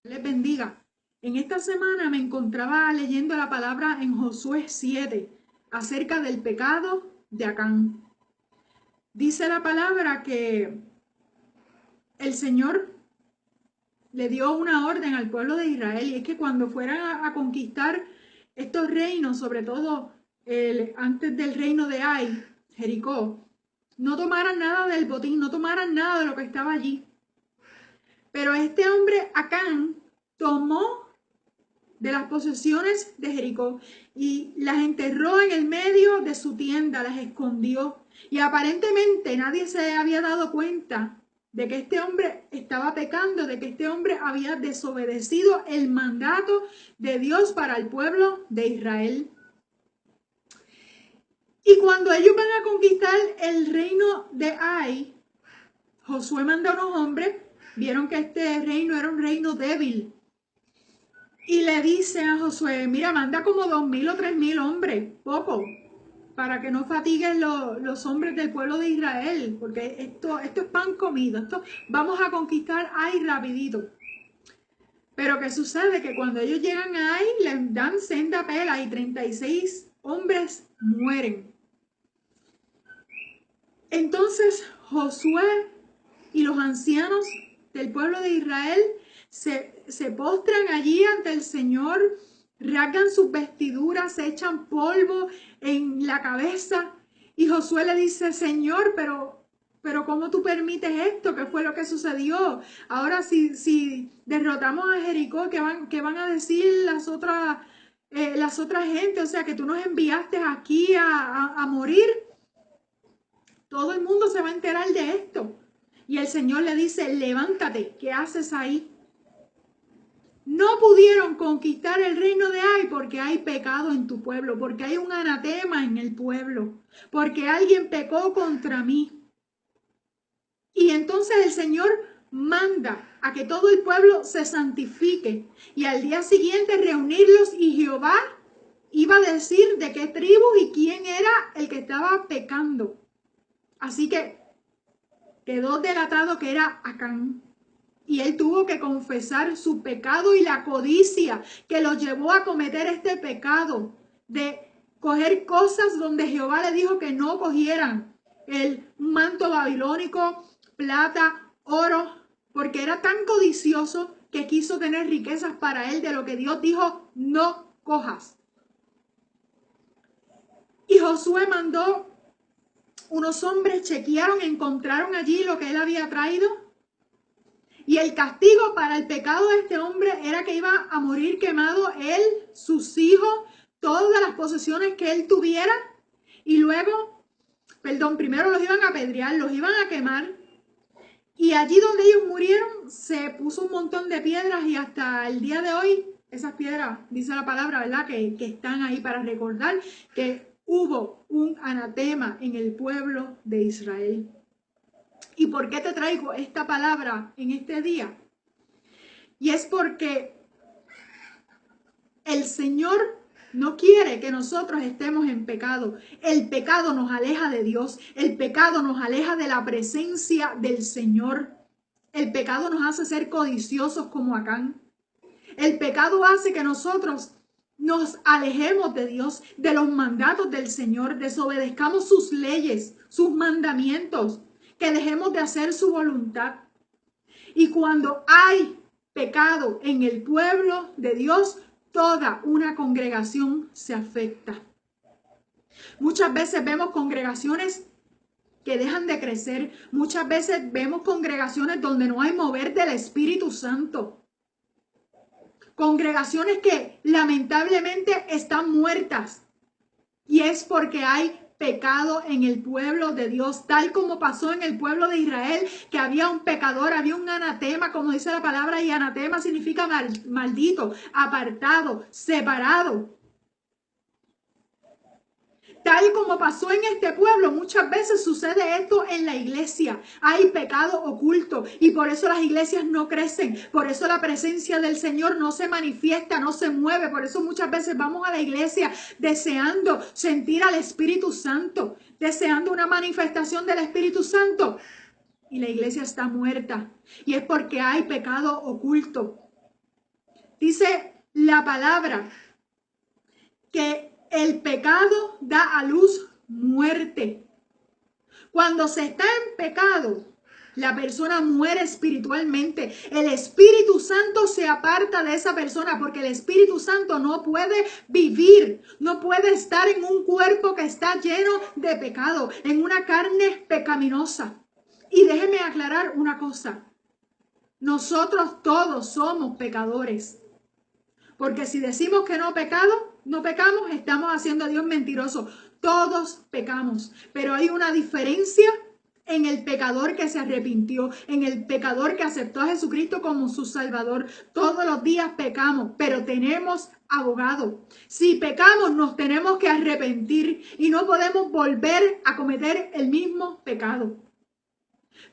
Les bendiga. En esta semana me encontraba leyendo la palabra en Josué 7 acerca del pecado de Acán. Dice la palabra que el Señor le dio una orden al pueblo de Israel, y es que cuando fueran a conquistar estos reinos, sobre todo antes del reino de Ai, Jericó, no tomaran nada del botín, no tomaran nada de lo que estaba allí. Pero este hombre Acán tomó de las posesiones de Jericó y las enterró en el medio de su tienda, las escondió. Y aparentemente nadie se había dado cuenta de que este hombre estaba pecando, de que este hombre había desobedecido el mandato de Dios para el pueblo de Israel. Y cuando ellos van a conquistar el reino de Ai, Josué manda a unos hombres, vieron que este reino era un reino débil, y le dice a Josué: mira, manda como 2,000 o 3,000 hombres, poco, para que no fatiguen los hombres del pueblo de Israel, porque esto es pan comido, esto vamos a conquistar Ai rapidito. Pero ¿qué sucede? Que cuando ellos llegan a Ai, les dan senda pela y 36 hombres mueren. Entonces Josué y los ancianos del pueblo de Israel se postran allí ante el Señor, rasgan sus vestiduras, se echan polvo en la cabeza, y Josué le dice: Señor, pero ¿cómo tú permites esto? ¿Qué fue lo que sucedió? Ahora si derrotamos a Jericó, ¿qué van a decir las otras gentes? O sea, que tú nos enviaste aquí a morir. Todo el mundo se va a enterar de esto. Y el Señor le dice: levántate, ¿qué haces ahí? No pudieron conquistar el reino de Ai porque hay pecado en tu pueblo, porque hay un anatema en el pueblo, porque alguien pecó contra mí. Y entonces el Señor manda a que todo el pueblo se santifique, y al día siguiente reunirlos, y Jehová iba a decir de qué tribu y quién era el que estaba pecando. Así que quedó delatado que era Acán. Y él tuvo que confesar su pecado y la codicia que lo llevó a cometer este pecado de coger cosas donde Jehová le dijo que no cogieran. El manto babilónico, plata, oro, porque era tan codicioso que quiso tener riquezas para él de lo que Dios dijo: no cojas. Y Josué mandó unos hombres, chequearon, encontraron allí lo que él había traído. Y el castigo para el pecado de este hombre era que iba a morir quemado él, sus hijos, todas las posesiones que él tuviera. Y luego, primero los iban a apedrear, los iban a quemar. Y allí donde ellos murieron se puso un montón de piedras, y hasta el día de hoy esas piedras, dice la palabra, ¿verdad?, que están ahí para recordar que hubo un anatema en el pueblo de Israel. ¿Y por qué te traigo esta palabra en este día? Y es porque el Señor no quiere que nosotros estemos en pecado. El pecado nos aleja de Dios. El pecado nos aleja de la presencia del Señor. El pecado nos hace ser codiciosos como Acán. El pecado hace que nosotros nos alejemos de Dios, de los mandatos del Señor, desobedezcamos sus leyes, sus mandamientos, que dejemos de hacer su voluntad. Y cuando hay pecado en el pueblo de Dios, toda una congregación se afecta. Muchas veces vemos congregaciones que dejan de crecer. Muchas veces vemos congregaciones donde no hay mover del Espíritu Santo. Congregaciones que lamentablemente están muertas. Y es porque hay pecado en el pueblo de Dios, tal como pasó en el pueblo de Israel, que había un pecador, había un anatema, como dice la palabra, y anatema significa maldito, apartado, separado. Tal como pasó en este pueblo, muchas veces sucede esto en la iglesia. Hay pecado oculto, y por eso las iglesias no crecen. Por eso la presencia del Señor no se manifiesta, no se mueve. Por eso muchas veces vamos a la iglesia deseando sentir al Espíritu Santo, deseando una manifestación del Espíritu Santo, y la iglesia está muerta. Y es porque hay pecado oculto. Dice la palabra que el pecado da a luz muerte. Cuando se está en pecado, la persona muere espiritualmente. El Espíritu Santo se aparta de esa persona porque el Espíritu Santo no puede vivir, no puede estar en un cuerpo que está lleno de pecado, en una carne pecaminosa. Y déjeme aclarar una cosa. Nosotros todos somos pecadores. Porque si decimos que no pecamos, estamos haciendo a Dios mentiroso. Todos pecamos, pero hay una diferencia en el pecador que se arrepintió, en el pecador que aceptó a Jesucristo como su Salvador. Todos los días pecamos, pero tenemos abogado. Si pecamos, nos tenemos que arrepentir y no podemos volver a cometer el mismo pecado.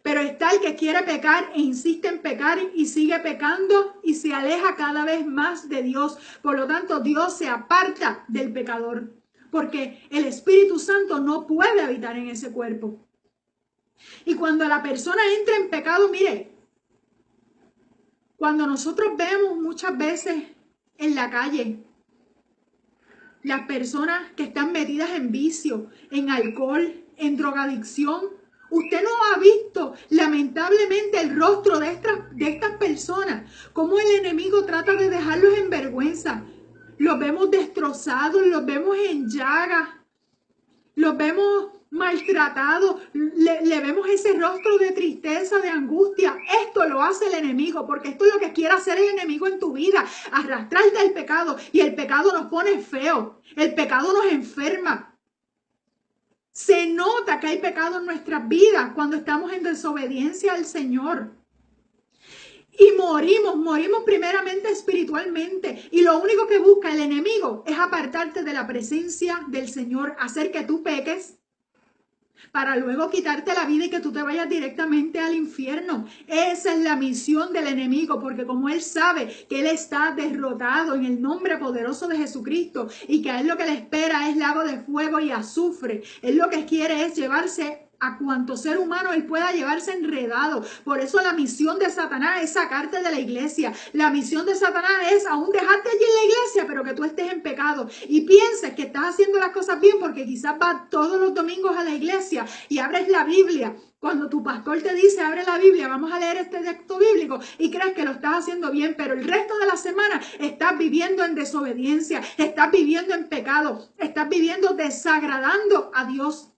Pero está el que quiere pecar e insiste en pecar y sigue pecando y se aleja cada vez más de Dios. Por lo tanto, Dios se aparta del pecador porque el Espíritu Santo no puede habitar en ese cuerpo. Y cuando la persona entra en pecado, mire, cuando nosotros vemos muchas veces en la calle las personas que están metidas en vicio, en alcohol, en drogadicción, usted no ha visto lamentablemente el rostro de estas personas, cómo el enemigo trata de dejarlos en vergüenza. Los vemos destrozados, los vemos en llagas, los vemos maltratados, le vemos ese rostro de tristeza, de angustia. Esto lo hace el enemigo, porque esto es lo que quiere hacer el enemigo en tu vida, arrastrarte al pecado, y el pecado nos pone feo, el pecado nos enferma. Se nota que hay pecado en nuestras vidas cuando estamos en desobediencia al Señor. Y morimos primeramente espiritualmente. Y lo único que busca el enemigo es apartarte de la presencia del Señor, hacer que tú peques, para luego quitarte la vida y que tú te vayas directamente al infierno. Esa es la misión del enemigo, porque como él sabe que él está derrotado en el nombre poderoso de Jesucristo y que a él lo que le espera es lago de fuego y azufre, él lo que quiere es llevarse a cuanto ser humano él pueda llevarse enredado. Por eso la misión de Satanás es sacarte de la iglesia. La misión de Satanás es aún dejarte allí en la iglesia, pero que tú estés en pecado y pienses que estás haciendo las cosas bien porque quizás vas todos los domingos a la iglesia y abres la Biblia. Cuando tu pastor te dice, abre la Biblia, vamos a leer este texto bíblico, y crees que lo estás haciendo bien, pero el resto de la semana estás viviendo en desobediencia, estás viviendo en pecado, estás viviendo desagradando a Dios.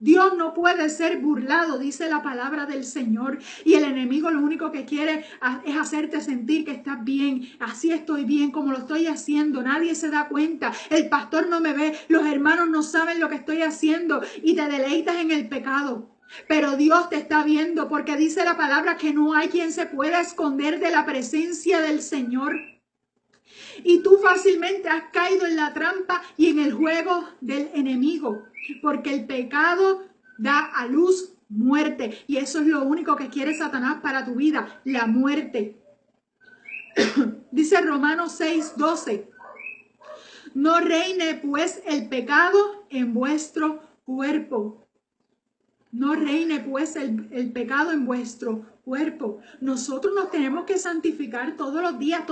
Dios no puede ser burlado, dice la palabra del Señor. Y el enemigo lo único que quiere es hacerte sentir que estás bien. Así estoy bien, como lo estoy haciendo. Nadie se da cuenta. El pastor no me ve. Los hermanos no saben lo que estoy haciendo. Y te deleitas en el pecado. Pero Dios te está viendo, porque dice la palabra que no hay quien se pueda esconder de la presencia del Señor. Y tú fácilmente has caído en la trampa y en el juego del enemigo, porque el pecado da a luz muerte, y eso es lo único que quiere Satanás para tu vida, la muerte. Dice Romanos 6:12, no reine pues el pecado en vuestro cuerpo. No reine pues el pecado en vuestro cuerpo. Nosotros nos tenemos que santificar todos los días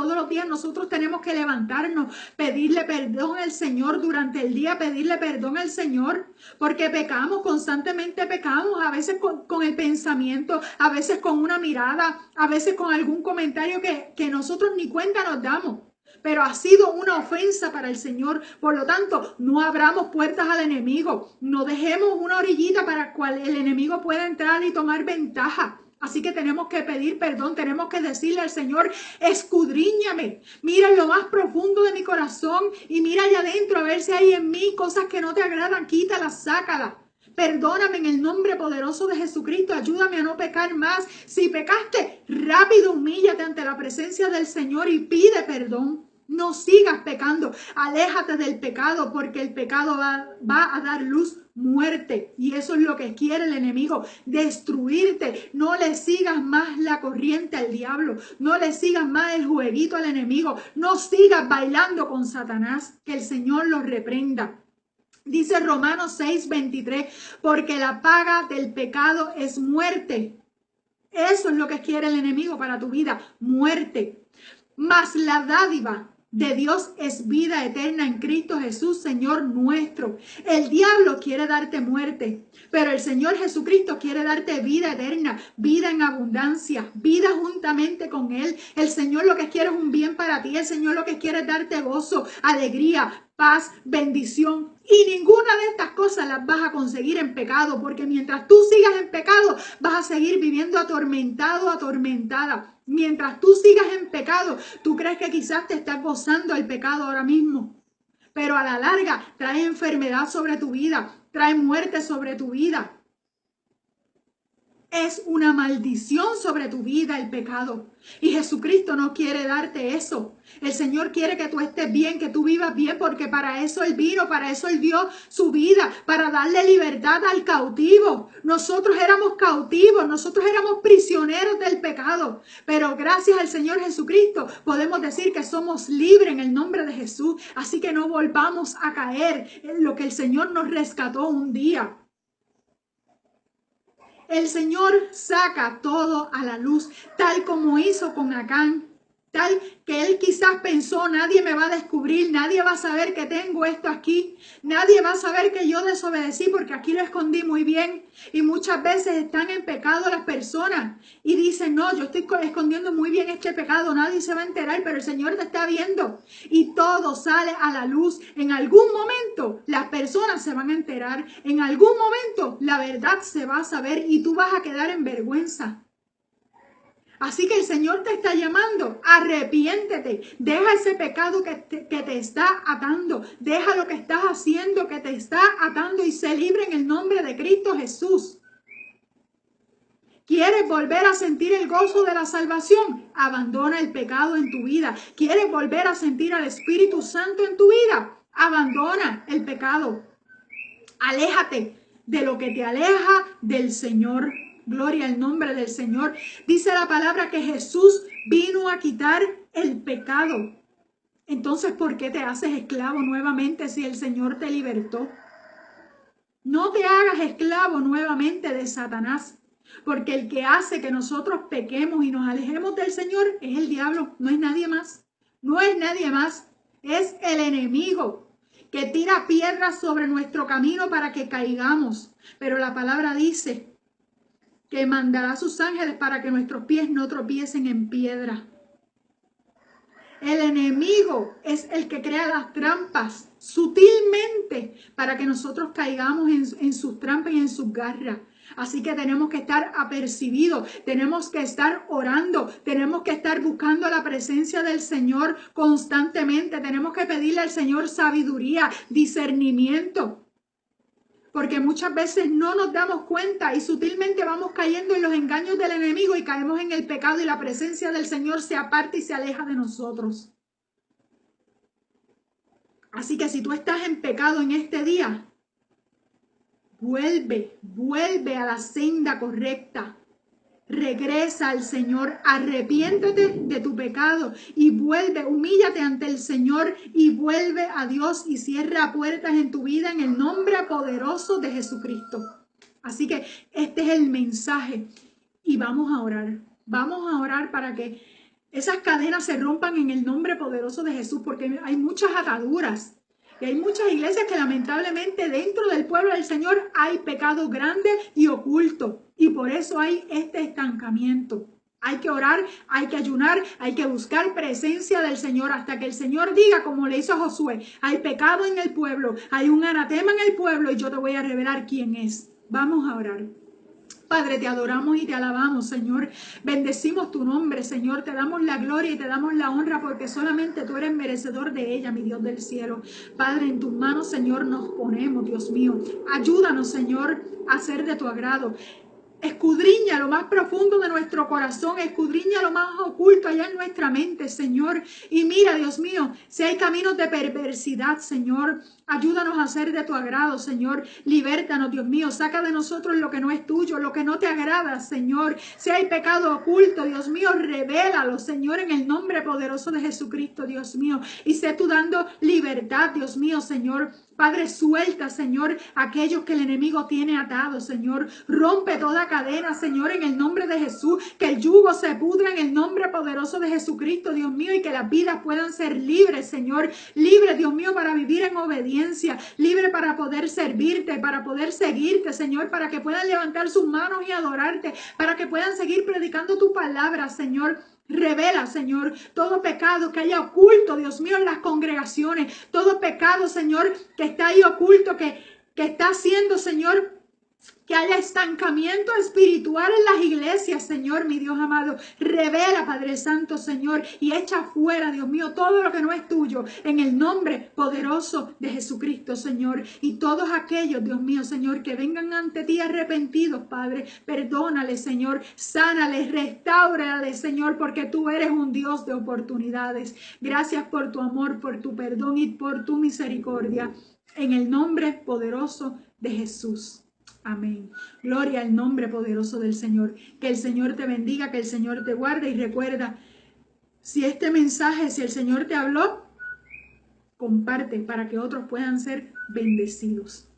nosotros tenemos que levantarnos, pedirle perdón al Señor durante el día, pedirle perdón al Señor, porque pecamos, constantemente pecamos, a veces con el pensamiento, a veces con una mirada, a veces con algún comentario que nosotros ni cuenta nos damos. Pero ha sido una ofensa para el Señor. Por lo tanto, no abramos puertas al enemigo. No dejemos una orillita para cual el enemigo pueda entrar y tomar ventaja. Así que tenemos que pedir perdón. Tenemos que decirle al Señor, escudriñame. Mira en lo más profundo de mi corazón y mira allá adentro a ver si hay en mí cosas que no te agradan. Quítalas, sácalas. Perdóname en el nombre poderoso de Jesucristo. Ayúdame a no pecar más. Si pecaste, rápido humíllate ante la presencia del Señor y pide perdón. No sigas pecando. Aléjate del pecado, porque el pecado va a dar luz muerte. Y eso es lo que quiere el enemigo, destruirte. No le sigas más la corriente al diablo. No le sigas más el jueguito al enemigo. No sigas bailando con Satanás. Que el Señor lo reprenda. Dice Romanos 6:23, porque la paga del pecado es muerte. Eso es lo que quiere el enemigo para tu vida, muerte. mas la dádiva de Dios es vida eterna en Cristo Jesús, Señor nuestro. El diablo quiere darte muerte, pero el Señor Jesucristo quiere darte vida eterna, vida en abundancia, vida juntamente con Él. El Señor lo que quiere es un bien para ti. El Señor lo que quiere es darte gozo, alegría, paz, bendición. Y ninguna de estas cosas las vas a conseguir en pecado, porque mientras tú sigas en pecado, vas a seguir viviendo atormentado, atormentada. Mientras tú sigas en pecado, tú crees que quizás te estás gozando el pecado ahora mismo, pero a la larga trae enfermedad sobre tu vida, trae muerte sobre tu vida. Es una maldición sobre tu vida el pecado. Y Jesucristo no quiere darte eso. El Señor quiere que tú estés bien, que tú vivas bien, porque para eso Él vino, para eso Él dio su vida, para darle libertad al cautivo. Nosotros éramos cautivos, nosotros éramos prisioneros del pecado. Pero gracias al Señor Jesucristo podemos decir que somos libres en el nombre de Jesús. Así que no volvamos a caer en lo que el Señor nos rescató un día. El Señor saca todo a la luz, tal como hizo con Acán, tal que él quizás pensó, nadie me va a descubrir, nadie va a saber que tengo esto aquí, nadie va a saber que yo desobedecí porque aquí lo escondí muy bien. Y muchas veces están en pecado las personas y dicen, no, yo estoy escondiendo muy bien este pecado, nadie se va a enterar, pero el Señor te está viendo y todo sale a la luz. En algún momento las personas se van a enterar, en algún momento la verdad se va a saber y tú vas a quedar en vergüenza. Así que el Señor te está llamando, arrepiéntete, deja ese pecado que te está atando, deja lo que estás haciendo que te está atando y sé libre en el nombre de Cristo Jesús. ¿Quieres volver a sentir el gozo de la salvación? Abandona el pecado en tu vida. ¿Quieres volver a sentir al Espíritu Santo en tu vida? Abandona el pecado. Aléjate de lo que te aleja del Señor. Gloria al nombre del Señor. Dice la palabra que Jesús vino a quitar el pecado. Entonces, ¿por qué te haces esclavo nuevamente si el Señor te libertó? No te hagas esclavo nuevamente de Satanás, porque el que hace que nosotros pequemos y nos alejemos del Señor es el diablo, no es nadie más. No es nadie más, es el enemigo que tira piedras sobre nuestro camino para que caigamos. Pero la palabra dice que mandará a sus ángeles para que nuestros pies no tropiecen en piedra. El enemigo es el que crea las trampas sutilmente para que nosotros caigamos en sus trampas y en sus garras. Así que tenemos que estar apercibidos, tenemos que estar orando, tenemos que estar buscando la presencia del Señor constantemente. Tenemos que pedirle al Señor sabiduría, discernimiento. Porque muchas veces no nos damos cuenta y sutilmente vamos cayendo en los engaños del enemigo y caemos en el pecado y la presencia del Señor se aparta y se aleja de nosotros. Así que si tú estás en pecado en este día, vuelve a la senda correcta. Regresa al Señor, arrepiéntete de tu pecado y vuelve, humíllate ante el Señor y vuelve a Dios y cierra puertas en tu vida en el nombre poderoso de Jesucristo. Así que este es el mensaje y vamos a orar para que esas cadenas se rompan en el nombre poderoso de Jesús, porque hay muchas ataduras. Y hay muchas iglesias que lamentablemente dentro del pueblo del Señor hay pecado grande y oculto. Y por eso hay este estancamiento. Hay que orar, hay que ayunar, hay que buscar presencia del Señor hasta que el Señor diga, como le hizo a Josué, hay pecado en el pueblo, hay un anatema en el pueblo y yo te voy a revelar quién es. Vamos a orar. Padre, te adoramos y te alabamos, Señor. Bendecimos tu nombre, Señor. Te damos la gloria y te damos la honra porque solamente tú eres merecedor de ella, mi Dios del cielo. Padre, en tus manos, Señor, nos ponemos, Dios mío. Ayúdanos, Señor, a hacer de tu agrado. Escudriña lo más profundo de nuestro corazón, escudriña lo más oculto allá en nuestra mente, Señor. Y mira, Dios mío, si hay caminos de perversidad, Señor, ayúdanos a hacer de tu agrado, Señor. Libértanos, Dios mío, saca de nosotros lo que no es tuyo, lo que no te agrada, Señor. Si hay pecado oculto, Dios mío, revélalo, Señor, en el nombre poderoso de Jesucristo, Dios mío. Y sé tú dando libertad, Dios mío, Señor. Padre, suelta, Señor, aquellos que el enemigo tiene atados, Señor. Rompe toda cadena, Señor, en el nombre de Jesús, que el yugo se pudra en el nombre poderoso de Jesucristo, Dios mío, y que las vidas puedan ser libres, Señor, libres, Dios mío, para vivir en obediencia, libre para poder servirte, para poder seguirte, Señor, para que puedan levantar sus manos y adorarte, para que puedan seguir predicando tu palabra, Señor. Revela, Señor, todo pecado que haya oculto, Dios mío, en las congregaciones, todo pecado, Señor, que está ahí oculto, que está haciendo, Señor, que haya estancamiento espiritual en las iglesias, Señor, mi Dios amado. Revela, Padre Santo, Señor, y echa fuera, Dios mío, todo lo que no es tuyo, en el nombre poderoso de Jesucristo, Señor. Y todos aquellos, Dios mío, Señor, que vengan ante ti arrepentidos, Padre, perdónales, Señor, sánales, restáurales, Señor, porque tú eres un Dios de oportunidades. Gracias por tu amor, por tu perdón y por tu misericordia, en el nombre poderoso de Jesús. Amén. Gloria al nombre poderoso del Señor. Que el Señor te bendiga, que el Señor te guarde. Y recuerda, si este mensaje, si el Señor te habló, comparte para que otros puedan ser bendecidos.